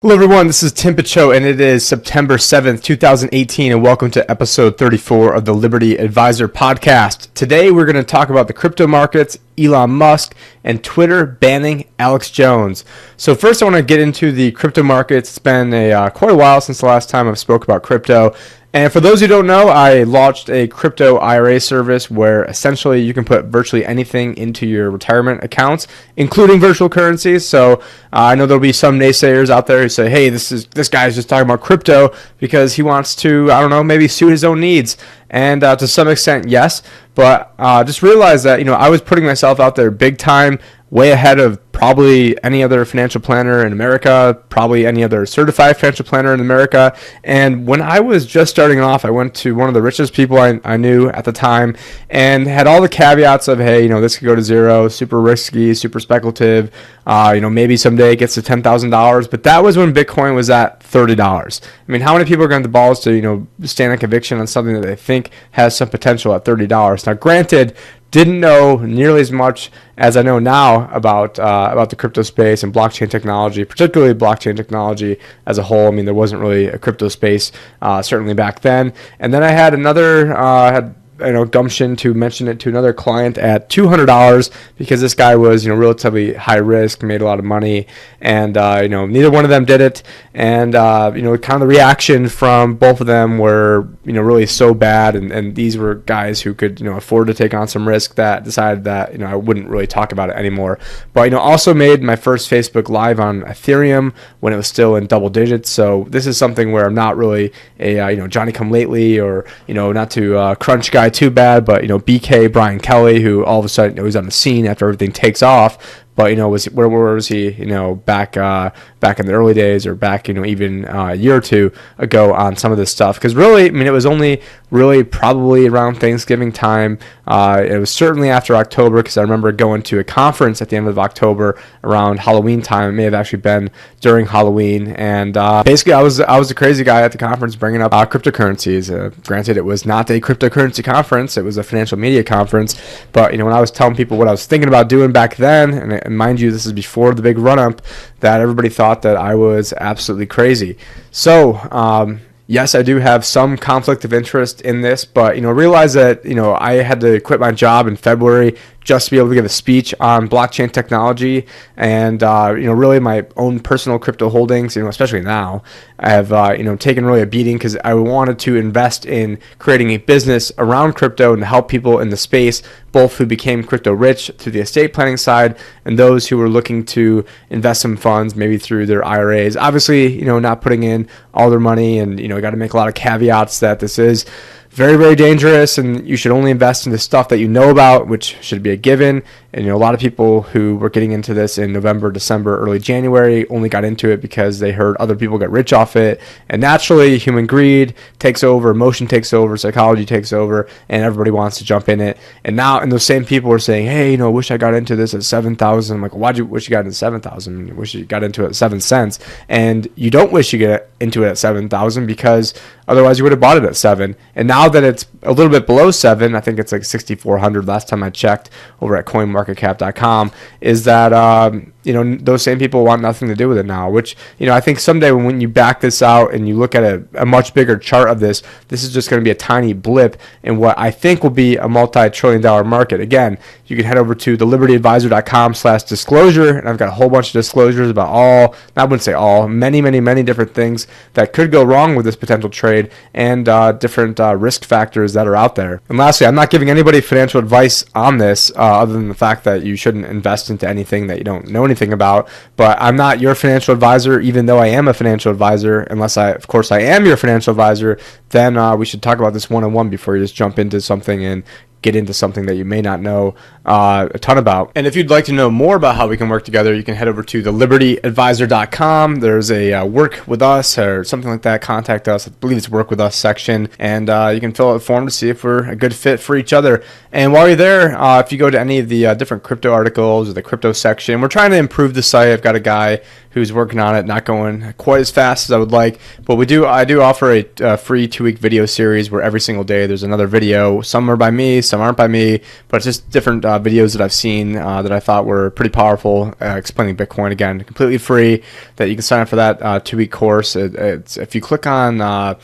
Hello everyone, this is Tim Picciott and it is September 7th, 2018 and welcome to episode 34 of the Liberty Advisor podcast. Today we're going to talk about the crypto markets, Elon Musk, and Twitter banning Alex Jones. So first I want to get into the crypto markets. It's been quite a while since the last time I've spoke about crypto. And for those who don't know, I launched a crypto IRA service where essentially you can put virtually anything into your retirement accounts, including virtual currencies. So I know there'll be some naysayers out there who say, hey, this guy's just talking about crypto because he wants to, I don't know, maybe suit his own needs. And to some extent, yes. But just realize that, I was putting myself out there big time, way ahead of probably any other financial planner in America, probably any other certified financial planner in America. And when I was just starting off, I went to one of the richest people I knew at the time and had all the caveats of, hey, this could go to zero, super risky, super speculative, maybe someday it gets to $10,000. But that was when Bitcoin was at $30. I mean, how many people are going to have the balls to, stand on conviction on something that they think has some potential at $30? Now, granted, didn't know nearly as much as I know now about the crypto space and blockchain technology, particularly blockchain technology as a whole. I mean, there wasn't really a crypto space certainly back then. And then I had another gumption to mention it to another client at $200 because this guy was relatively high risk, made a lot of money, and neither one of them did it. And kind of the reaction from both of them were really so bad, and these were guys who could afford to take on some risk that decided that I wouldn't really talk about it anymore. But also made my first Facebook Live on Ethereum when it was still in double digits. So this is something where I'm not really a Johnny come lately or not to crunch guy too bad, but BK Brian Kelly, who all of a sudden he's on the scene after everything takes off. But where was he? Back in the early days, or back even a year or two ago on some of this stuff. Because really, it was only really probably around Thanksgiving time. It was certainly after October, because I remember going to a conference at the end of October around Halloween time. It may have actually been during Halloween, and basically I was the crazy guy at the conference bringing up cryptocurrencies. Granted, it was not a cryptocurrency conference; it was a financial media conference. But when I was telling people what I was thinking about doing back then, and mind you, this is before the big run-up, that everybody thought that I was absolutely crazy. So, yes, I do have some conflict of interest in this, but, realize that, I had to quit my job in February just to be able to give a speech on blockchain technology and, really my own personal crypto holdings, especially now, I have, taken really a beating because I wanted to invest in creating a business around crypto and to help people in the space, both who became crypto rich through the estate planning side and those who were looking to invest some funds, maybe through their IRAs. Obviously, not putting in all their money, and, got to make a lot of caveats that this is very, very dangerous, and you should only invest in the stuff that you know about, which should be a given. And a lot of people who were getting into this in November, December, early January only got into it because they heard other people get rich off it. And naturally, human greed takes over, emotion takes over, psychology takes over, and everybody wants to jump in it. And now, and those same people are saying, hey, wish I got into this at 7,000. I'm like, why'd you wish you got into 7,000? Wish you got into it at 7 cents. And you don't wish you get into it at 7,000 because otherwise you would have bought it at 7. And now that it's a little bit below 7, I think it's like 6,400 last time I checked over at coinmarketcap.com, is that those same people want nothing to do with it now, which I think someday when you back this out and you look at a much bigger chart of this is just going to be a tiny blip in what I think will be a multi-trillion-dollar market. Again, you can head over to thelibertyadvisor.com/disclosure, and I've got a whole bunch of disclosures about I wouldn't say all, many different things that could go wrong with this potential trade and different risk factors that are out there. And lastly, I'm not giving anybody financial advice on this other than the fact that you shouldn't invest into anything that you don't know anything about. But I'm not your financial advisor, even though I am a financial advisor. Unless of course I am your financial advisor, then we should talk about this one-on-one before you just jump into something and get into something that you may not know a ton about. And if you'd like to know more about how we can work together, you can head over to thelibertyadvisor.com. There's a work with us or something like that. Contact us. I believe it's work with us section. And you can fill out a form to see if we're a good fit for each other. And while you're there, if you go to any of the different crypto articles or the crypto section, we're trying to improve the site. I've got a guy who's working on it, not going quite as fast as I would like, but I do offer a free 2-week video series where every single day there's another video. Some are by me, some aren't by me, but it's just different videos that I've seen that I thought were pretty powerful, explaining Bitcoin. Again, completely free, that you can sign up for that 2-week course. It's if you click on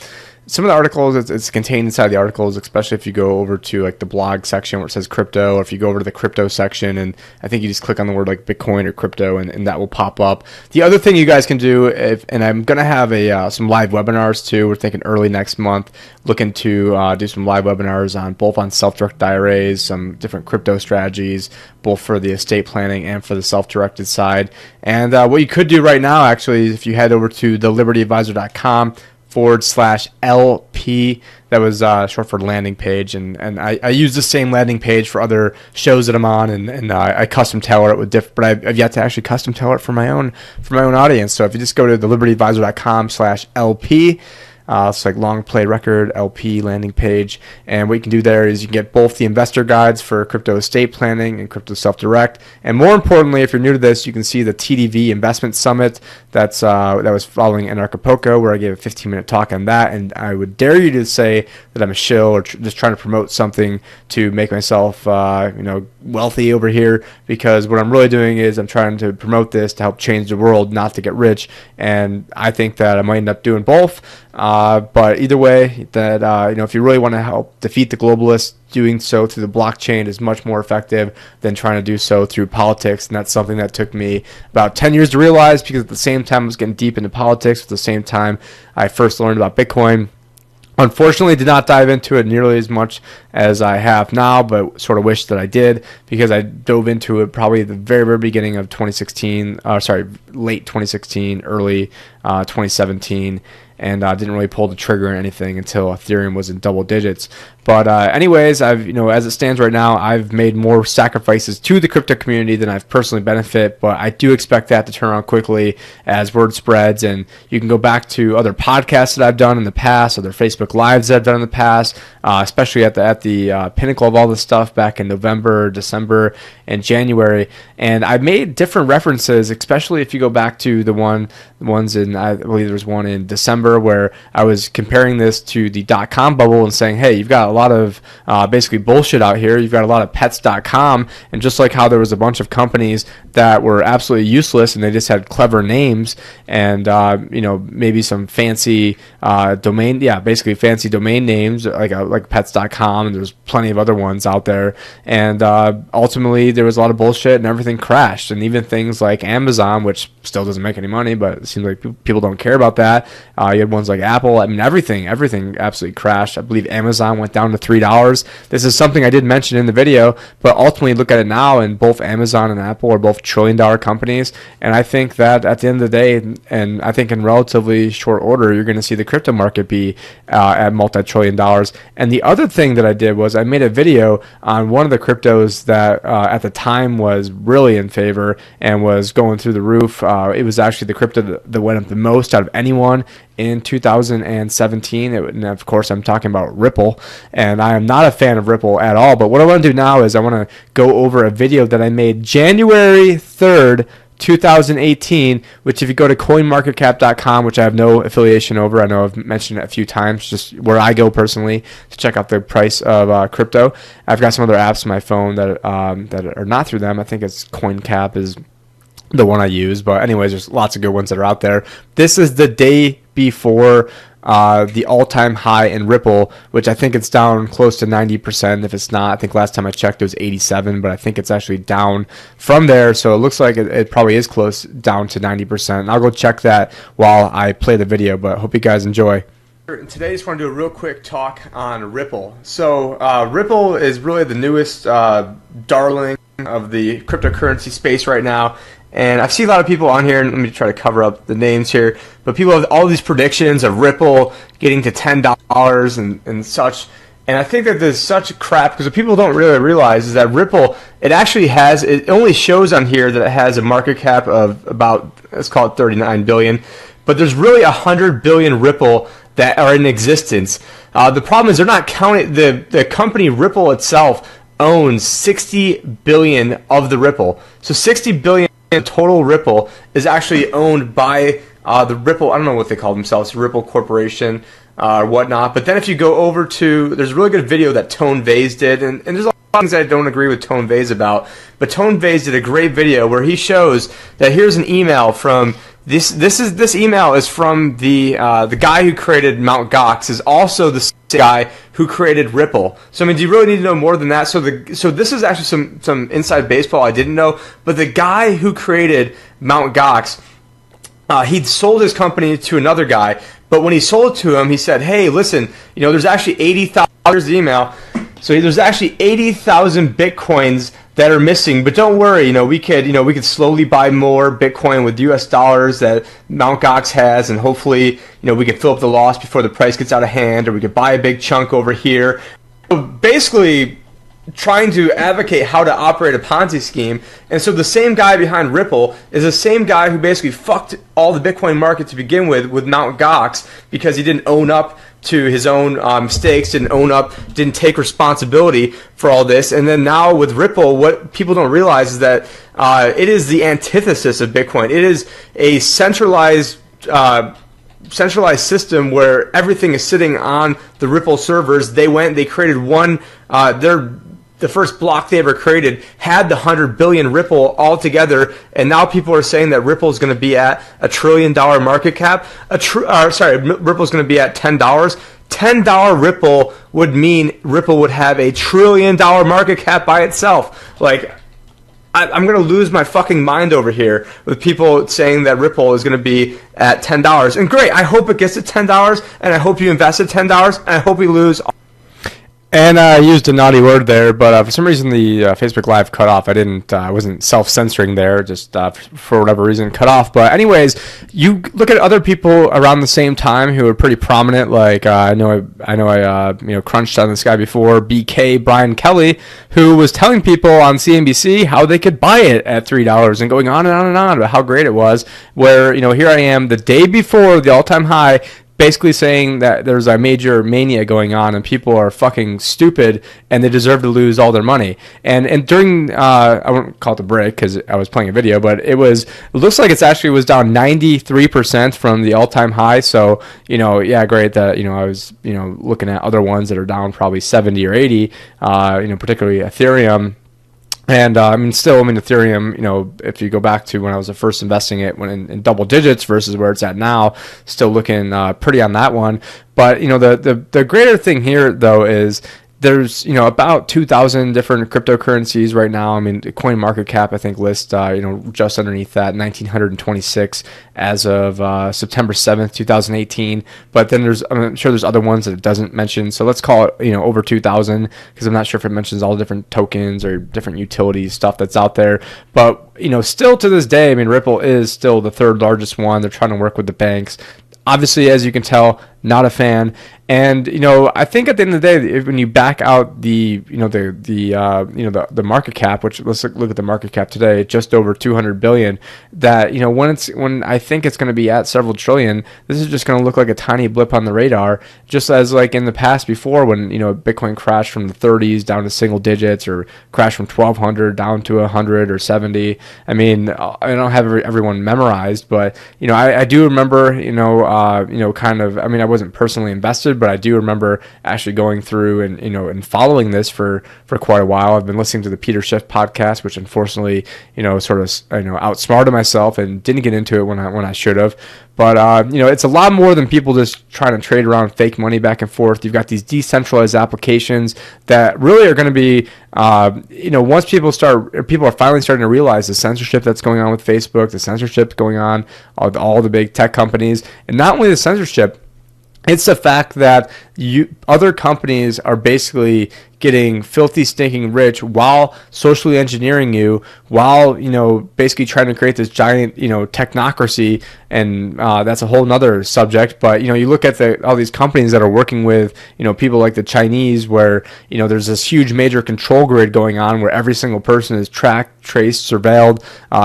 some of the articles, it's contained inside the articles, especially if you go over to like the blog section where it says crypto, or if you go over to the crypto section, and I think you just click on the word like Bitcoin or crypto, and that will pop up. The other thing you guys can do, and I'm going to have some live webinars too. We're thinking early next month, looking to do some live webinars on both on self-directed IRAs, some different crypto strategies, both for the estate planning and for the self-directed side. And what you could do right now, actually, is if you head over to thelibertyadvisor.com/LP. That was short for landing page, and I use the same landing page for other shows that I'm on, and I custom tailor it with but I've yet to actually custom tailor it for my own audience. So if you just go to thelibertyadvisor.com/LP, it's like long play record LP landing page, and what you can do there is you can get both the investor guides for crypto estate planning and crypto self-direct, and more importantly, if you're new to this, you can see the TDV investment summit that was following Anarchapulco, where I gave a 15-minute talk on that. And I would dare you to say that I'm a shill, or just trying to promote something to make myself wealthy over here, because what I'm really doing is I'm trying to promote this to help change the world, not to get rich. And I think that I might end up doing both. But either way, that if you really want to help defeat the globalists, doing so through the blockchain is much more effective than trying to do so through politics. And that's something that took me about 10 years to realize, because at the same time I was getting deep into politics, at the same time I first learned about Bitcoin. Unfortunately, did not dive into it nearly as much as I have now, but sort of wish that I did, because I dove into it probably at the very, very beginning of late 2016, early 2017, and didn't really pull the trigger on anything until Ethereum was in double digits. But anyways, as it stands right now, I've made more sacrifices to the crypto community than I've personally benefit, but I do expect that to turn around quickly as word spreads. And you can go back to other podcasts that I've done in the past, other Facebook Lives that I've done in the past, especially at the pinnacle of all this stuff back in November, December, and January. And I made different references, especially if you go back to the ones in, I believe there was one in December, where I was comparing this to the .com bubble and saying, hey, you've got a lot of basically bullshit out here. You've got a lot of pets.com, and just like how there was a bunch of companies that were absolutely useless and they just had clever names and maybe some fancy basically fancy domain names like pets.com, and there's plenty of other ones out there, and ultimately there was a lot of bullshit and everything crashed. And even things like Amazon, which still doesn't make any money, but it seems like people don't care about that. You had ones like Apple. I mean, everything absolutely crashed. I believe Amazon went down to $3. This is something I did mention in the video, but ultimately look at it now, and both Amazon and Apple are both trillion-dollar companies. And I think that at the end of the day, and I think in relatively short order, you're going to see the crypto market be at multi-trillion dollars. And the other thing that I did was I made a video on one of the cryptos that at the time was really in favor and was going through the roof. It was actually the crypto that went up the most out of anyone in 2017. And of course, I'm talking about Ripple, and I am not a fan of Ripple at all. But what I want to do now is I want to go over a video that I made January 3rd, 2018, which if you go to coinmarketcap.com, which I have no affiliation over, I know I've mentioned it a few times, just where I go personally to check out the price of crypto. I've got some other apps on my phone that are not through them. I think it's CoinCap is the one I use, but anyways, there's lots of good ones that are out there. This is the day before the all-time high in Ripple, which I think it's down close to 90%. If it's not, I think last time I checked it was 87, but I think it's actually down from there. So it looks like it probably is close down to 90%. And I'll go check that while I play the video, but hope you guys enjoy. Today, I just want to do a real quick talk on Ripple. So Ripple is really the newest darling of the cryptocurrency space right now. And I've seen a lot of people on here, and let me try to cover up the names here, but people have all these predictions of Ripple getting to $10 and such. And I think that there's such crap, because what people don't really realize is that Ripple, it only shows on here that it has a market cap of about, let's call it 39 billion, but there's really 100 billion Ripple that are in existence. The problem is they're not counting, the company Ripple itself owns 60 billion of the Ripple. So 60 billion total Ripple is actually owned by the Ripple, I don't know what they call themselves, Ripple Corporation or whatnot. But then if you go over to, there's a really good video that Tone Vase did, and there's things I don't agree with Tone Vays about, but Tone Vays did a great video where he shows that here's an email from this email is from the guy who created Mt. Gox is also the guy who created Ripple. So I mean, do you really need to know more than that? So this is actually some inside baseball I didn't know, but the guy who created Mt. Gox, he'd sold his company to another guy, but when he sold it to him, he said, "Hey, listen, there's actually 80,000." Here's the email. So there's actually 80,000 Bitcoins that are missing, but don't worry, we could slowly buy more Bitcoin with US dollars that Mt. Gox has, and hopefully, we could fill up the loss before the price gets out of hand, or we could buy a big chunk over here. So basically, trying to advocate how to operate a Ponzi scheme. And so the same guy behind Ripple is the same guy who basically fucked all the Bitcoin market to begin with Mt. Gox, because he didn't own up to his own mistakes, didn't take responsibility for all this. And then now with Ripple, what people don't realize is that it is the antithesis of Bitcoin. It is a centralized system where everything is sitting on the Ripple servers. They created one, the first block they ever created had the 100 billion Ripple all together, and now people are saying that Ripple is going to be at $1 trillion market cap. Ripple is going to be at $10. $10 Ripple would mean Ripple would have $1 trillion market cap by itself. Like, I'm going to lose my fucking mind over here with people saying that Ripple is going to be at $10. And great, I hope it gets to $10, and I hope you invest at $10, and I hope we lose. And I used a naughty word there, but for some reason the Facebook Live cut off. I wasn't self-censoring there, just for whatever reason cut off. But anyways, you look at other people around the same time who are pretty prominent. Like I know I crunched on this guy before, BK Brian Kelly, who was telling people on CNBC how they could buy it at $3 and going on and on and on about how great it was. Where here I am the day before the all-time high, basically saying that there's a major mania going on and people are fucking stupid and they deserve to lose all their money. And during, I won't call it the break because I was playing a video, but it looks like it was down 93% from the all-time high. So, yeah, great that, I was, looking at other ones that are down probably 70 or 80, particularly Ethereum. And Ethereum, if you go back to when I was first investing it when in double digits versus where it's at now, still looking pretty on that one. But the greater thing here though is there's about 2,000 different cryptocurrencies right now. I mean, Coin Market Cap I think lists just underneath that 1,926 as of September 7th, 2018. But then I'm sure there's other ones that it doesn't mention. So let's call it over 2,000 because I'm not sure if it mentions all the different tokens or different utility stuff that's out there. But still to this day, I mean, Ripple is still the third largest one. They're trying to work with the banks. Obviously, as you can tell, not a fan. And I think at the end of the day, when you back out the market cap, which let's look at the market cap today, just over 200 billion. That when I think it's going to be at several trillion, this is just going to look like a tiny blip on the radar. Just as like in the past before, when Bitcoin crashed from the 30s down to single digits, or crashed from 1,200 down to 100 or 70. I mean, I don't have everyone memorized, but I do remember I wasn't personally invested, but I do remember actually going through and following this for quite a while. I've been listening to the Peter Schiff podcast, which unfortunately outsmarted myself and didn't get into it when I should have. But it's a lot more than people just trying to trade around fake money back and forth. You've got these decentralized applications that really are going to be once people are finally starting to realize the censorship that's going on with Facebook, the censorship going on with all the big tech companies, and not only the censorship. It's the fact that other companies are basically getting filthy, stinking rich while socially engineering you, while basically trying to create this giant technocracy, and that's a whole nother subject. But you look at all these companies that are working with people like the Chinese, where there's this huge major control grid going on where every single person is tracked, traced, surveilled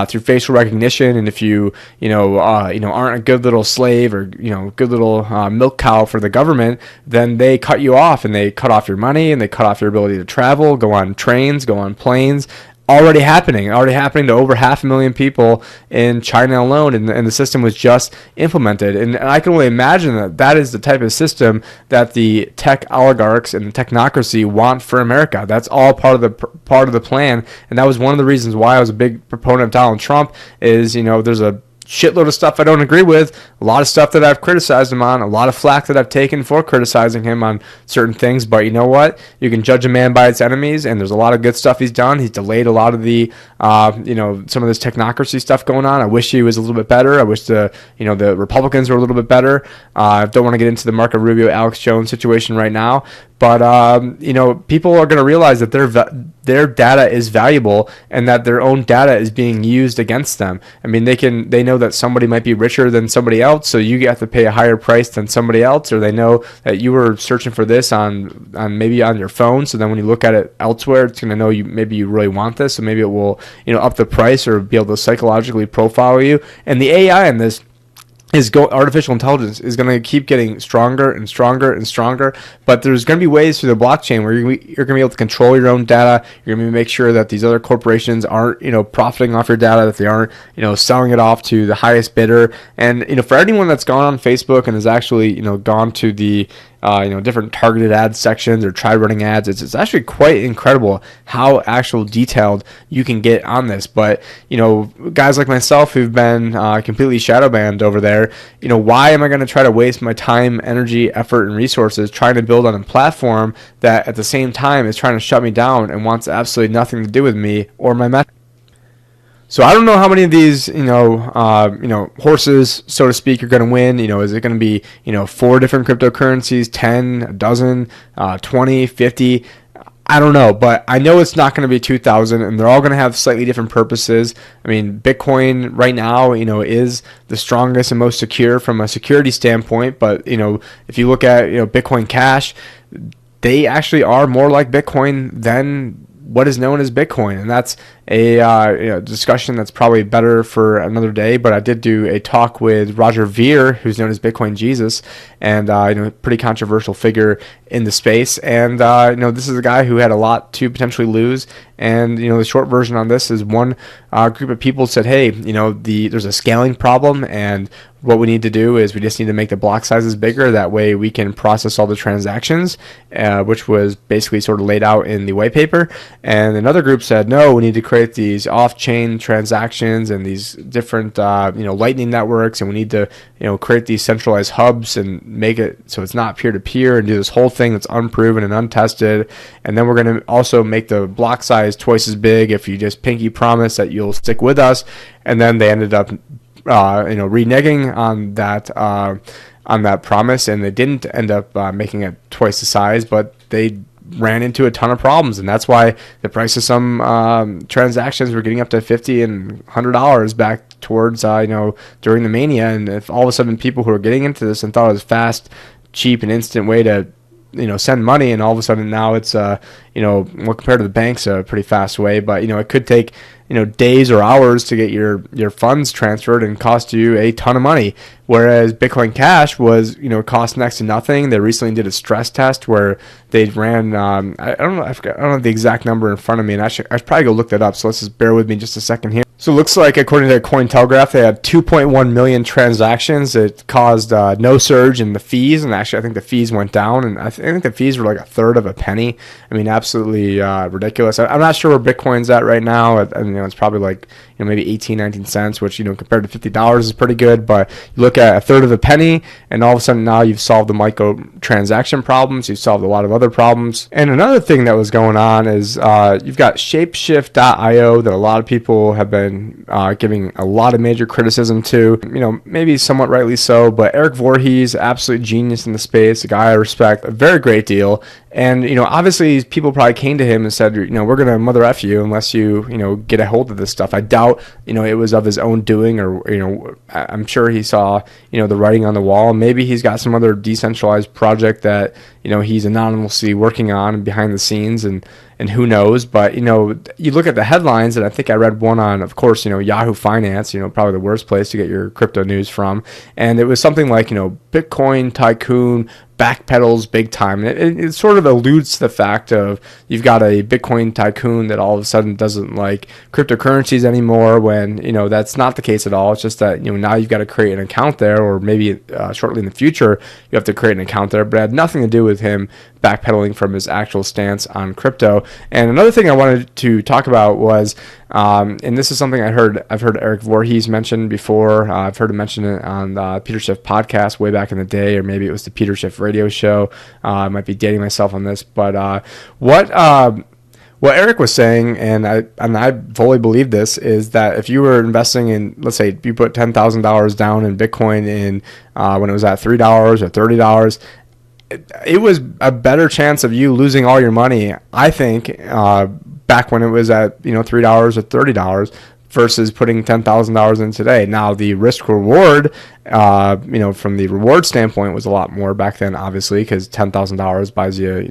through facial recognition, and if you aren't a good little slave or good little milk cow for the government, then they cut you off and they cut off your money and they cut off your ability to travel, go on trains, go on planes. already happening to over 500,000 people in China alone, and the system was just implemented. And I can only imagine that is the type of system that the tech oligarchs and the technocracy want for America. That's all part of the plan, and that was one of the reasons why I was a big proponent of Donald Trump. Is there's a shitload of stuff I don't agree with, a lot of stuff that I've criticized him on, a lot of flack that I've taken for criticizing him on certain things, but you know what? You can judge a man by its enemies, and there's a lot of good stuff he's done. He's delayed a lot of the, some of this technocracy stuff going on. I wish he was a little bit better. I wish the Republicans were a little bit better. I don't want to get into the Marco Rubio, Alex Jones situation right now, but people are going to realize that their data is valuable and that their own data is being used against them. I mean, they know that somebody might be richer than somebody else, so you have to pay a higher price than somebody else, or they know that you were searching for this on maybe on your phone. So then when you look at it elsewhere, it's going to know maybe you really want this, so maybe it will up the price or be able to psychologically profile you. And the AI in this artificial intelligence is going to keep getting stronger and stronger and stronger, but there's going to be ways through the blockchain where you're going to be able to control your own data. You're going to make sure that these other corporations aren't profiting off your data, that they aren't selling it off to the highest bidder. And for anyone that's gone on Facebook and has actually gone to the different targeted ad sections or try running ads, it's actually quite incredible how actual detailed you can get on this. But guys like myself who've been completely shadow banned over there, why am I going to try to waste my time, energy, effort, and resources trying to build on a platform that at the same time is trying to shut me down and wants absolutely nothing to do with me or my message? So I don't know how many of these, horses, so to speak, are going to win. Is it going to be, 4 different cryptocurrencies, 10, a dozen, 20, 50? I don't know, but I know it's not going to be 2,000, and they're all going to have slightly different purposes. I mean, Bitcoin right now, is the strongest and most secure from a security standpoint. But, if you look at, Bitcoin Cash, they actually are more like Bitcoin than what is known as Bitcoin, and that's a discussion that's probably better for another day. But I did do a talk with Roger Ver, who's known as Bitcoin Jesus, and pretty controversial figure in the space. And this is a guy who had a lot to potentially lose. And the short version on this is one group of people said, hey, there's a scaling problem, and what we need to do is we just need to make the block sizes bigger. That way we can process all the transactions, which was basically sort of laid out in the white paper. And another group said, no, we need to create these off-chain transactions and these different, lightning networks, and we need to, create these centralized hubs and make it so it's not peer-to-peer and do this whole thing that's unproven and untested. And then we're going to also make the block size twice as big if you just pinky promise that you'll stick with us. And then they ended up reneging on that promise, and they didn't end up making it twice the size, but they ran into a ton of problems, and that's why the price of some transactions were getting up to $50 and $100 back towards during the mania. And if all of a sudden people who are getting into this and thought it was fast, cheap, and instant way to send money, and all of a sudden now it's compared to the banks, a pretty fast way, but it could take days or hours to get your funds transferred and cost you a ton of money. Whereas Bitcoin Cash was cost next to nothing. They recently did a stress test where they ran I don't have the exact number in front of me, and I should probably go look that up. So let's just bear with me just a second here. So it looks like, according to Cointelegraph, they had 2.1 million transactions. It caused no surge in the fees, and actually I think the fees went down, and I think the fees were like a third of a penny. I mean, absolutely ridiculous. I'm not sure where Bitcoin's at right now. It's probably like maybe 18, 19 cents, which compared to $50 is pretty good. But you look at a third of a penny, and all of a sudden now you've solved the micro transaction problems. You've solved a lot of other problems. And another thing that was going on is you've got Shapeshift.io that a lot of people have been giving a lot of major criticism to, maybe somewhat rightly so. But Eric Voorhees, absolute genius in the space, a guy I respect a very great deal. And, obviously people probably came to him and said, we're going to mother F you unless you, get a hold of this stuff. I doubt, it was of his own doing, or, I'm sure he saw, the writing on the wall. Maybe he's got some other decentralized project that, he's anonymously working on behind the scenes, and who knows. But, you look at the headlines, and I think I read one on, of course, Yahoo Finance, probably the worst place to get your crypto news from. And it was something like, Bitcoin tycoon backpedals big time. It sort of alludes to the fact of you've got a Bitcoin tycoon that all of a sudden doesn't like cryptocurrencies anymore, when that's not the case at all. It's just that now you've got to create an account there, or maybe shortly in the future you have to create an account there. But it had nothing to do with him backpedaling from his actual stance on crypto. And another thing I wanted to talk about was, and this is something I've heard Eric Voorhees mention before. I've heard him mention it on the Peter Schiff podcast way back in the day, or maybe it was the Peter Schiff radio show. I might be dating myself on this, but what Eric was saying, and I fully believe this, is that if you were investing in, let's say you put $10,000 down in Bitcoin in when it was at $3 or $30, it was a better chance of you losing all your money, I think, back when it was at $3 or $30 versus putting $10,000 in today. Now the risk reward, from the reward standpoint, was a lot more back then, obviously, because $10,000 buys you a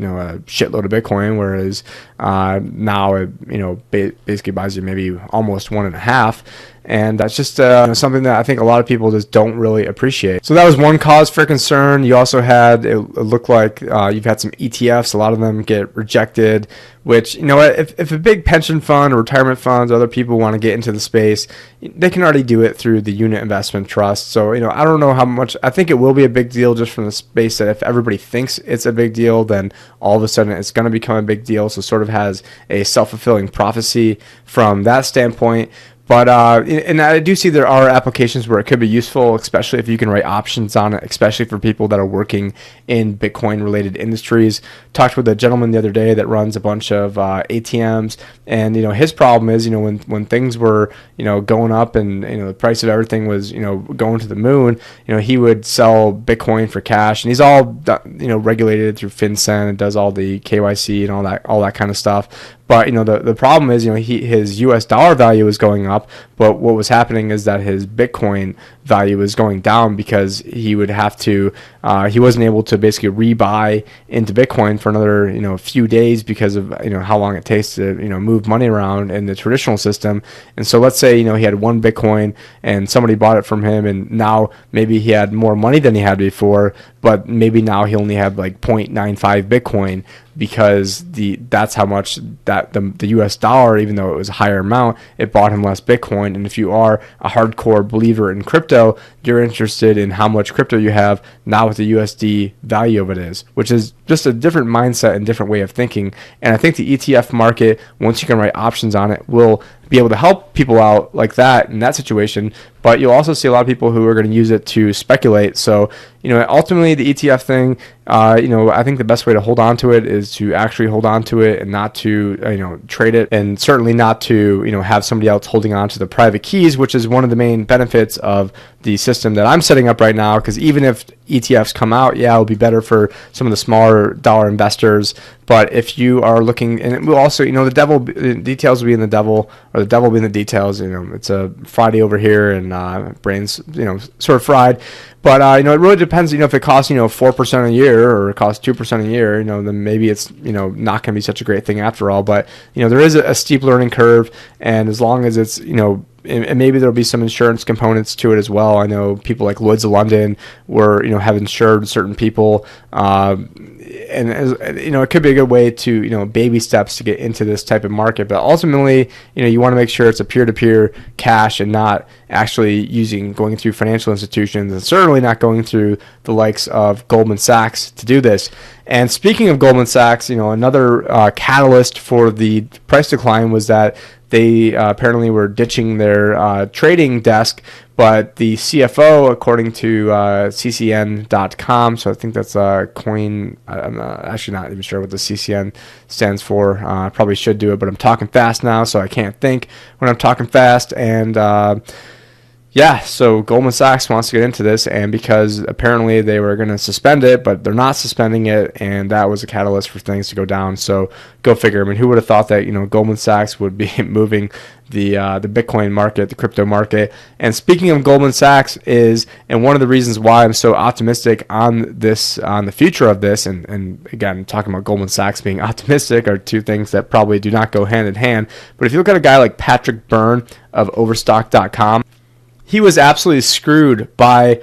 shitload of Bitcoin, whereas now it basically buys you maybe almost 1.5. And that's just something that I think a lot of people just don't really appreciate. So that was one cause for concern. You also had, it looked like you've had some ETFs. A lot of them get rejected, which, if a big pension fund or retirement funds, other people want to get into the space, they can already do it through the unit investment trust. So, I don't know how much, I think it will be a big deal just from the space that if everybody thinks it's a big deal, then all of a sudden it's going to become a big deal. So it sort of has a self-fulfilling prophecy from that standpoint. But and I do see there are applications where it could be useful, especially if you can write options on it, especially for people that are working in Bitcoin-related industries. Talked with a gentleman the other day that runs a bunch of ATMs, and his problem is when things were going up and the price of everything was going to the moon, he would sell Bitcoin for cash, and he's all regulated through FinCEN and does all the KYC and all that kind of stuff. But the problem is his US dollar value is going up, but what was happening is that his Bitcoin value was going down because he would have to he wasn't able to basically rebuy into Bitcoin for another few days because of how long it takes to move money around in the traditional system. And so let's say he had one Bitcoin and somebody bought it from him, and now maybe he had more money than he had before, but maybe now he only had like 0.95 Bitcoin, because that's how much that the US dollar, even though it was a higher amount, it bought him less Bitcoin. And if you are a hardcore believer in crypto, you're interested in how much crypto you have, not what the USD value of it is, which is just a different mindset and different way of thinking. And I think the ETF market, once you can write options on it, will be able to help people out like that in that situation. But you'll also see a lot of people who are going to use it to speculate. So, ultimately the ETF thing, I think the best way to hold on to it is to actually hold on to it and not to, trade it, and certainly not to, have somebody else holding on to the private keys, which is one of the main benefits of the system that I'm setting up right now. Because even if ETFs come out, it'll be better for some of the smaller dollar investors. But if you are looking, and it will also, the details will be in the devil, or the devil will be in the details. It's a Friday over here, and brains, sort of fried. But it really depends. If it costs 4% a year, or it costs 2% a year, then maybe it's not going to be such a great thing after all. But there is a steep learning curve, and as long as it's and maybe there'll be some insurance components to it as well. I know people like Lloyd's of London have insured certain people, and it could be a good way to baby steps to get into this type of market. But ultimately, you want to make sure it's a peer-to-peer cash and not actually going through financial institutions, and certainly not going through the likes of Goldman Sachs to do this. And speaking of Goldman Sachs, another catalyst for the price decline was that they apparently were ditching their trading desk, but the CFO, according to ccn.com, so I think that's a coin, I'm actually not even sure what the CCN stands for. Probably should do it, but I'm talking fast now, so I can't think when I'm talking fast. And so Goldman Sachs wants to get into this, and because apparently they were going to suspend it, but they're not suspending it, and that was a catalyst for things to go down. So go figure. I mean, who would have thought that Goldman Sachs would be moving the Bitcoin market, the crypto market? And speaking of Goldman Sachs, and one of the reasons why I'm so optimistic on the future of this, and again, talking about Goldman Sachs being optimistic are two things that probably do not go hand in hand. But if you look at a guy like Patrick Byrne of Overstock.com, he was absolutely screwed by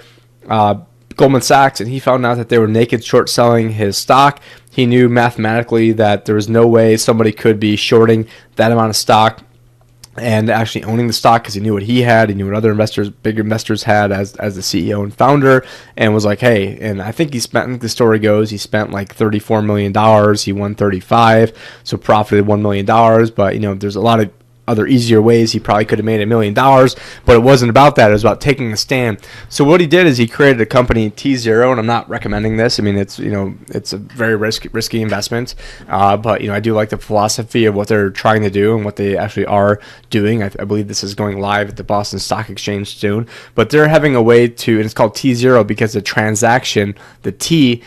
Goldman Sachs, and he found out that they were naked short selling his stock. He knew mathematically that there was no way somebody could be shorting that amount of stock and actually owning the stock, because he knew what he had, he knew what other investors, big investors had as the CEO and founder, and was like, hey, and I think the story goes, he spent like $34 million, he won 35, so profited $1 million, but there's a lot of other easier ways he probably could have made $1 million, but it wasn't about that. It was about taking a stand. So what he did is he created a company, T0, and I'm not recommending this. I mean, it's a very risky investment, but I do like the philosophy of what they're trying to do and what they actually are doing. I believe this is going live at the Boston Stock Exchange soon, but they're having a way to, and it's called T0 because the transaction, the T,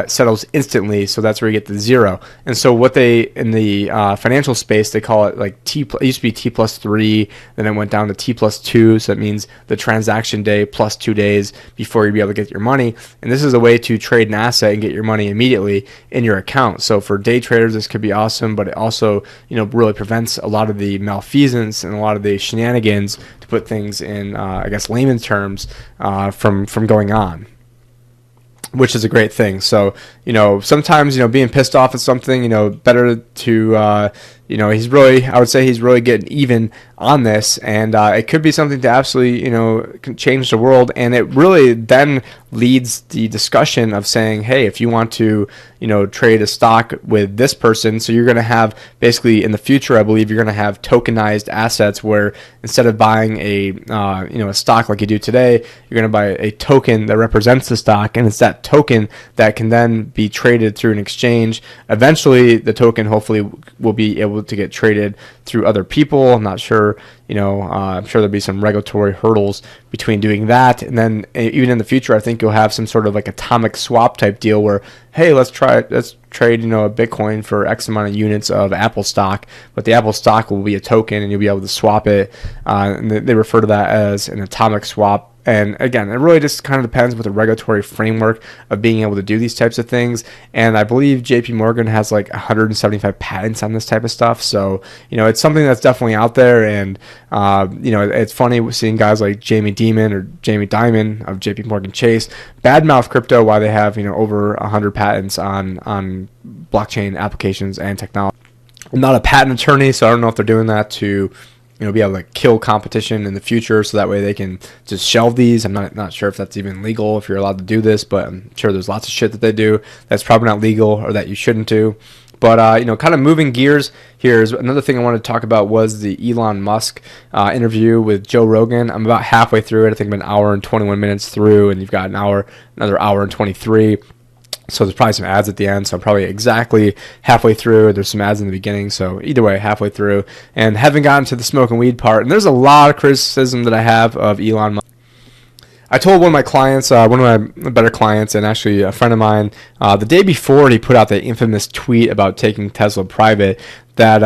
settles instantly, so that's where you get the zero. And so what they, in the financial space, they call it like it used to be T plus 3, then it went down to T plus 2, so that means the transaction day plus 2 days before you be able to get your money. And this is a way to trade an asset and get your money immediately in your account. So for day traders, this could be awesome, but it also really prevents a lot of the malfeasance and a lot of the shenanigans, to put things in I guess layman's terms, from going on, which is a great thing. So, sometimes, being pissed off at something, better to, I would say he's really getting even on this, and it could be something to absolutely, can change the world. And it really then leads the discussion of saying, hey, if you want to, trade a stock with this person, so you're going to have basically in the future, I believe you're going to have tokenized assets where instead of buying a stock like you do today, you're going to buy a token that represents the stock, and it's that token that can then be traded through an exchange. Eventually, the token hopefully will be able to get traded through other people. I'm not sure, I'm sure there'll be some regulatory hurdles between doing that. And then even in the future, I think you'll have some sort of like atomic swap type deal where, hey, let's trade, a Bitcoin for X amount of units of Apple stock, but the Apple stock will be a token and you'll be able to swap it. And they refer to that as an atomic swap. And again, it really just kind of depends with the regulatory framework of being able to do these types of things. And I believe JP Morgan has like 175 patents on this type of stuff. So, it's something that's definitely out there. And, it's funny seeing guys like Jamie Dimon of JP Morgan Chase badmouth crypto while they have, over 100 patents on blockchain applications and technology. I'm not a patent attorney, so I don't know if they're doing that to be able to kill competition in the future, so that way they can just shelve these. I'm not sure if that's even legal, if you're allowed to do this, but I'm sure there's lots of shit that they do that's probably not legal or that you shouldn't do. But, kind of moving gears here is another thing I wanted to talk about was the Elon Musk interview with Joe Rogan. I'm about halfway through it. I think I'm an hour and 21 minutes through, and you've got another hour and 23. So there's probably some ads at the end, so I'm probably exactly halfway through. There's some ads in the beginning, so either way, halfway through. And haven't gotten to the smoke and weed part. And there's a lot of criticism that I have of Elon Musk. I told one of my clients, one of my better clients, and actually a friend of mine, the day before he put out the infamous tweet about taking Tesla private, that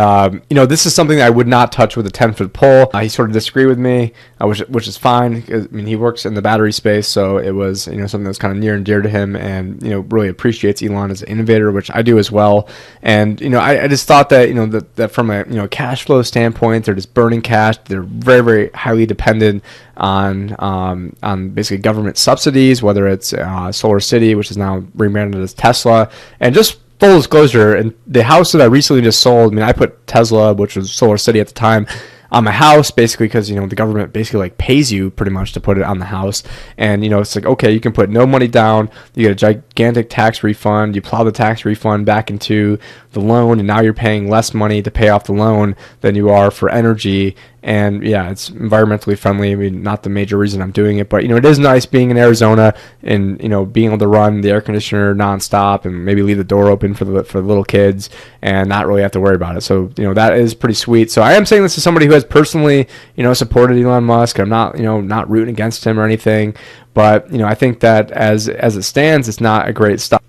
this is something that I would not touch with a 10-foot pole. He sort of disagreed with me, which is fine. I mean, he works in the battery space, so it was something that was kind of near and dear to him, and really appreciates Elon as an innovator, which I do as well. And I just thought that that from a cash flow standpoint, they're just burning cash. They're very, very highly dependent on basically government subsidies, whether it's Solar City, which is now rebranded as Tesla, and just full disclosure, and the house that I recently just sold, I mean, I put Tesla, which was Solar City at the time, on my house, basically because the government basically pays you pretty much to put it on the house. And it's like, okay, you can put no money down, you get a gigantic tax refund, you plow the tax refund back into the loan, and now you're paying less money to pay off the loan than you are for energy. And yeah, it's environmentally friendly. I mean, not the major reason I'm doing it, but it is nice being in Arizona and being able to run the air conditioner nonstop and maybe leave the door open for the little kids and not really have to worry about it. So that is pretty sweet. So I am saying this to somebody who has personally supported Elon Musk. I'm not not rooting against him or anything, but I think that as it stands, it's not a great stock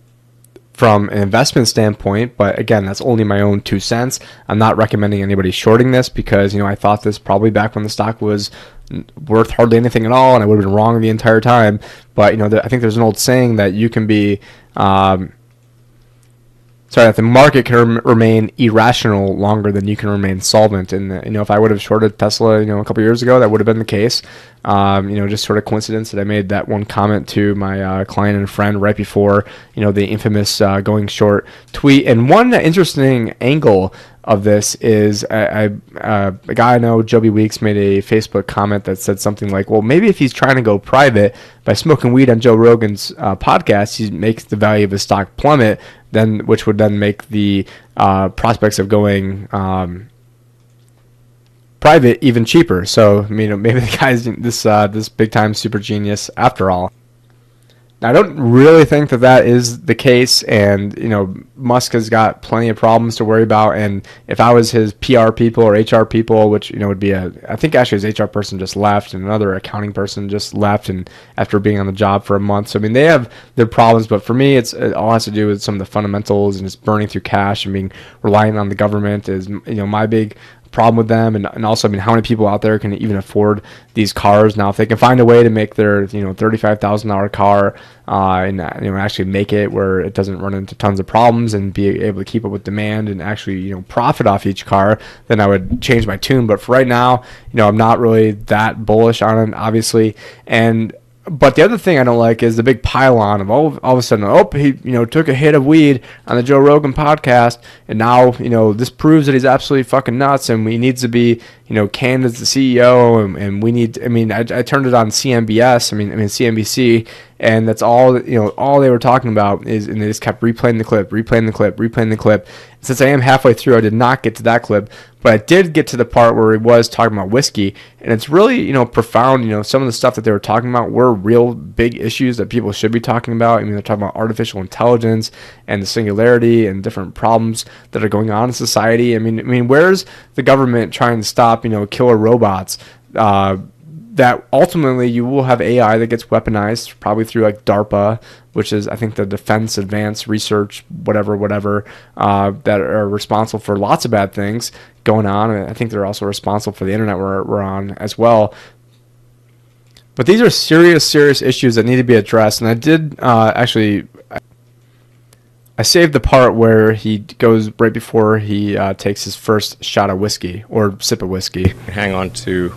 from an investment standpoint. But again, that's only my own 2 cents. I'm not recommending anybody shorting this because I thought this probably back when the stock was worth hardly anything at all, and I would have been wrong the entire time. But I think there's an old saying that you can be that the market can remain irrational longer than you can remain solvent. And if I would have shorted Tesla, a couple years ago, that would have been the case. Just sort of coincidence that I made that one comment to my client and friend right before, the infamous going short tweet. And one interesting angle of this is a guy I know, Joby Weeks, made a Facebook comment that said something like, well, maybe if he's trying to go private by smoking weed on Joe Rogan's podcast, he makes the value of his stock plummet, which would then make the prospects of going private even cheaper. So, maybe the guy's this big time super genius after all. Now, I don't really think that is the case, and Musk has got plenty of problems to worry about. And if I was his PR people or HR people, which would be I think actually his HR person just left, and another accounting person just left, and after being on the job for a month, so they have their problems. But for me, it all has to do with some of the fundamentals and just burning through cash and being reliant on the government is my big problem with them. And also, how many people out there can even afford these cars now? If they can find a way to make their $35,000 car and actually make it where it doesn't run into tons of problems and be able to keep up with demand and actually profit off each car, then I would change my tune. But for right now, I'm not really that bullish on it, obviously. But the other thing I don't like is the big pile-on of all of a sudden, he took a hit of weed on the Joe Rogan podcast, and now this proves that he's absolutely fucking nuts, and he needs to be canned as the CEO, and we need. I turned it on CNBS, CNBC, and that's all all they were talking about is, and they just kept replaying the clip. Since I am halfway through, I did not get to that clip, but I did get to the part where he was talking about whiskey, and it's really, profound. Some of the stuff that they were talking about were real big issues that people should be talking about. They're talking about artificial intelligence and the singularity and different problems that are going on in society. Where's the government trying to stop, killer robots? That ultimately you will have AI that gets weaponized, probably through like DARPA, which is I think the Defense Advanced Research whatever that are responsible for lots of bad things going on. And I think they're also responsible for the internet we're on as well. But these are serious issues that need to be addressed. And I did I saved the part where he goes right before he takes his first shot of whiskey or sip of whiskey. Hang on to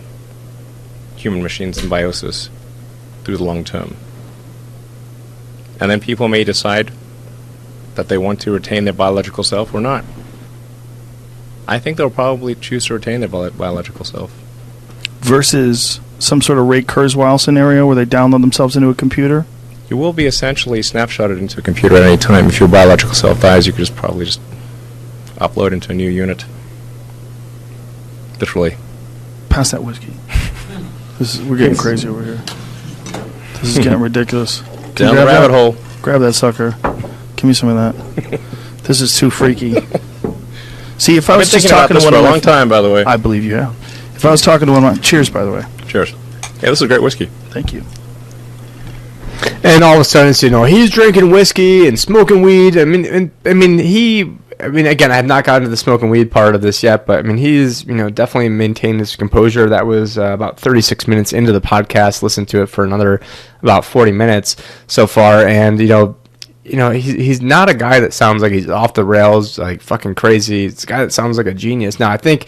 human-machine symbiosis through the long term. And then people may decide that they want to retain their biological self or not. I think they'll probably choose to retain their biological self. Versus some sort of Ray Kurzweil scenario where they download themselves into a computer? You will be essentially snapshotted into a computer at any time. If your biological self dies, you could probably upload into a new unit. Literally. Pass that whiskey. We're getting crazy over here. This is getting ridiculous. Down the rabbit hole. Grab that sucker. Give me some of that. This is too freaky. See, if I was just talking to one for of a long time, by the way. I believe you have. If I was talking to one of my... Cheers, by the way. Cheers. Yeah, this is great whiskey. Thank you. And all of a sudden, he's drinking whiskey and smoking weed. Again, I have not gotten to the smoking weed part of this yet, but he's definitely maintained his composure. That was about 36 minutes into the podcast. Listened to it for another about 40 minutes so far, and he's not a guy that sounds like he's off the rails, like fucking crazy. It's a guy that sounds like a genius. Now, I think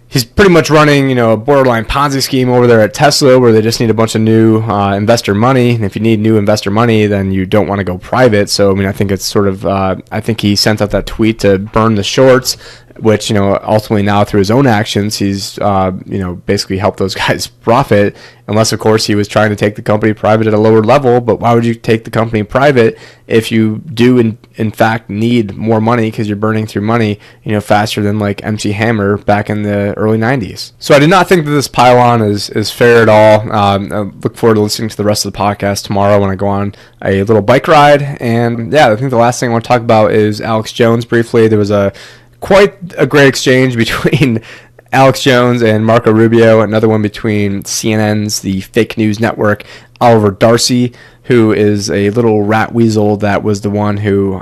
he's pretty much running, a borderline Ponzi scheme over there at Tesla where they just need a bunch of new investor money. And if you need new investor money, then you don't want to go private. So, I think it's sort of, I think he sent out that tweet to burn the shorts, which, ultimately now through his own actions, he's, basically helped those guys profit. Unless, of course, he was trying to take the company private at a lower level. But why would you take the company private if you do, in fact, need more money because you're burning through money, faster than like MC Hammer back in the early 90s. So I do not think that this pile-on is fair at all. I look forward to listening to the rest of the podcast tomorrow when I go on a little bike ride. And, yeah, I think the last thing I want to talk about is Alex Jones briefly. There was quite a great exchange between Alex Jones and Marco Rubio, another one between CNN's The Fake News Network, Oliver Darcy, who is a little rat weasel that was the one who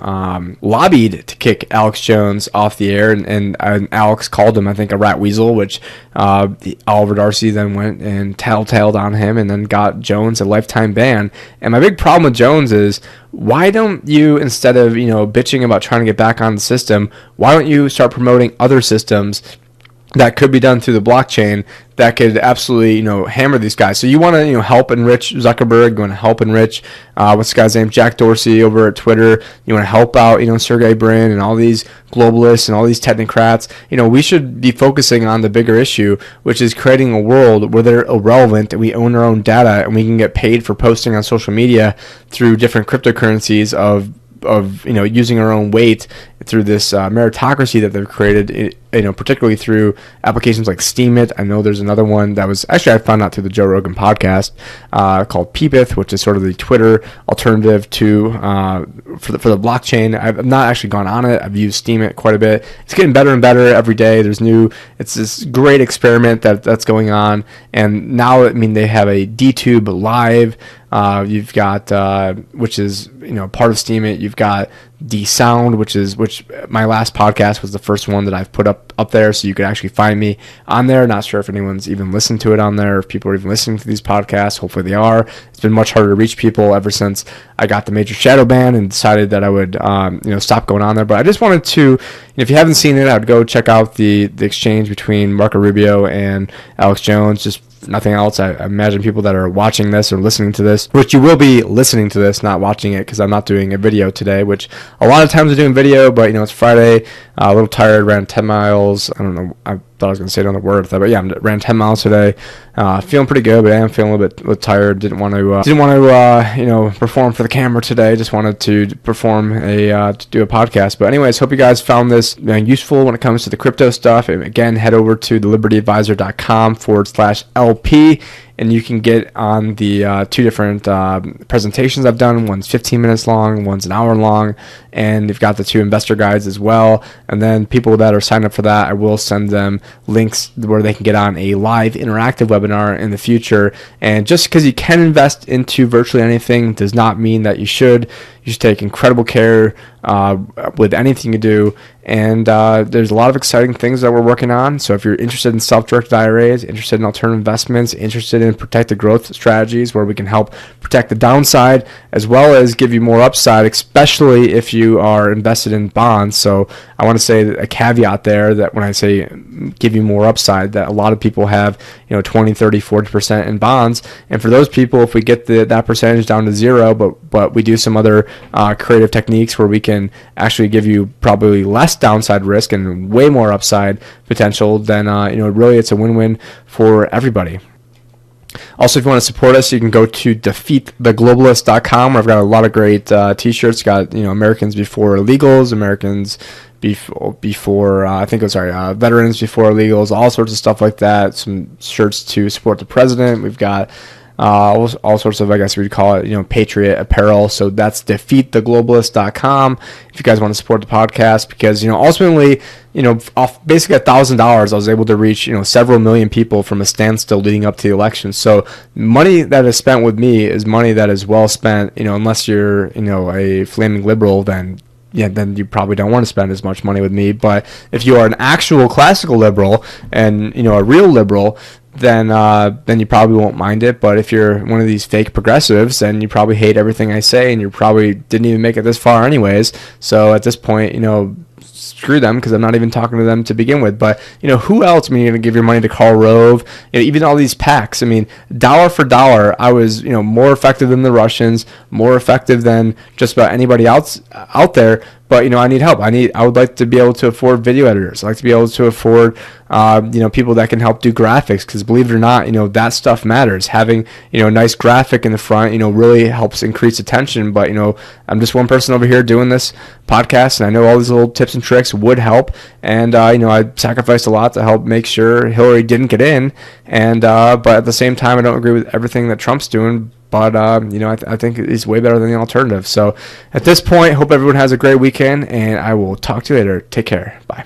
lobbied to kick Alex Jones off the air, and Alex called him, I think, a rat weasel, which Oliver Darcy then went and tattletaled on him and then got Jones a lifetime ban. And my big problem with Jones is, why don't you, instead of bitching about trying to get back on the system, why don't you start promoting other systems that could be done through the blockchain that could absolutely, hammer these guys? So you want to, help enrich Zuckerberg. You want to help enrich, what's the guy's name? Jack Dorsey over at Twitter. You want to help out, Sergey Brin and all these globalists and all these technocrats. We should be focusing on the bigger issue, which is creating a world where they're irrelevant and we own our own data and we can get paid for posting on social media through different cryptocurrencies of using our own weight through this meritocracy that they've created, particularly through applications like Steemit. I know there's another one that was actually, I found out through the Joe Rogan podcast, called Peepith, which is sort of the Twitter alternative to for the blockchain. I've not actually gone on it. I've used Steemit quite a bit. It's getting better and better every day. It's this great experiment that's going on, and now they have a DTube live. You've got which is part of Steemit. You've got D-Sound, which my last podcast was the first one that I've put up there, so you could actually find me on there. Not sure if anyone's even listened to it on there, if people are even listening to these podcasts. Hopefully they are. It's been much harder to reach people ever since I got the major shadow ban and decided that I would stop going on there. But I just wanted to, if you haven't seen it, I would go check out the exchange between Marco Rubio and Alex Jones. Just nothing else. I imagine people that are watching this or listening to this, which you will be listening to this, not watching it, because I'm not doing a video today, which a lot of times I'm doing video, but it's Friday, a little tired, ran 10 miles. I don't know, I thought I was going to say another word with that, but yeah, I ran 10 miles today. Feeling pretty good, but I am feeling a little bit tired. Didn't want to perform for the camera today. Just wanted to perform to do a podcast. But anyways, hope you guys found this useful when it comes to the crypto stuff. And again, head over to thelibertyadvisor.com/LP. And you can get on the two different presentations I've done. One's 15 minutes long, one's an hour long, and you've got the two investor guides as well. And then people that are signed up for that, I will send them links where they can get on a live interactive webinar in the future. And just because you can invest into virtually anything does not mean that you should. You should take incredible care with anything you do. And there's a lot of exciting things that we're working on. So if you're interested in self-directed IRAs, interested in alternative investments, interested in protected growth strategies where we can help protect the downside as well as give you more upside, especially if you are invested in bonds. So I want to say a caveat there that when I say give you more upside, that a lot of people have 20, 30, 40% in bonds. And for those people, if we get that percentage down to zero, but we do some other creative techniques where we can actually give you probably less downside risk and way more upside potential, then really it's a win-win for everybody. Also, if you want to support us, you can go to defeattheglobalist.com, where I've got a lot of great t-shirts. Got Americans Before Illegals, Americans before Veterans Before Illegals, all sorts of stuff like that. Some shirts to support the president. We've got all sorts of, I guess we'd call it, Patriot apparel. So that's defeattheglobalist.com if you guys want to support the podcast, because, ultimately, off basically $1,000, I was able to reach, several million people from a standstill leading up to the election. So money that is spent with me is money that is well spent, unless you're, a flaming liberal, then you probably don't want to spend as much money with me. But if you are an actual classical liberal and, a real liberal, then you probably won't mind it. But if you're one of these fake progressives, then you probably hate everything I say, and you probably didn't even make it this far anyways. So at this point, screw them, because I'm not even talking to them to begin with. But who else? You're gonna give your money to Karl Rove, even all these PACs. Dollar for dollar, I was more effective than the Russians, more effective than just about anybody else out there. But I need help. I would like to be able to afford video editors. I like to be able to afford people that can help do graphics, because believe it or not, that stuff matters. Having a nice graphic in the front really helps increase attention. But I'm just one person over here doing this podcast, and I know all these little tips and tricks would help. And I sacrificed a lot to help make sure Hillary didn't get in. And but at the same time, I don't agree with everything that Trump's doing. But, I think it's way better than the alternative. So at this point, hope everyone has a great weekend, and I will talk to you later. Take care. Bye.